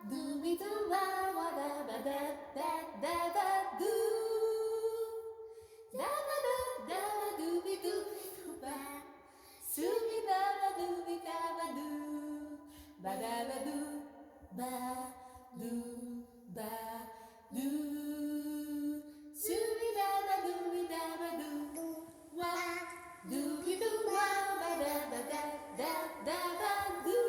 Dooby doo ba ba da ba da da da da doo. Da ba da da ba dooby doo ba. Sooby da ba dooby da ba doo. Ba da ba doo ba doo ba doo. Sooby da ba dooby da ba doo. Wa dooby doo wa ba da ba da da da ba doo.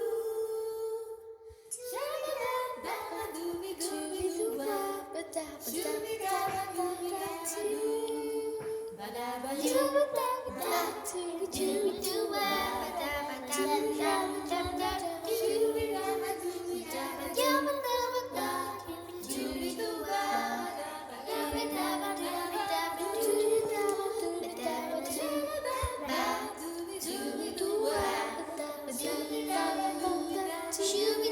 Shoo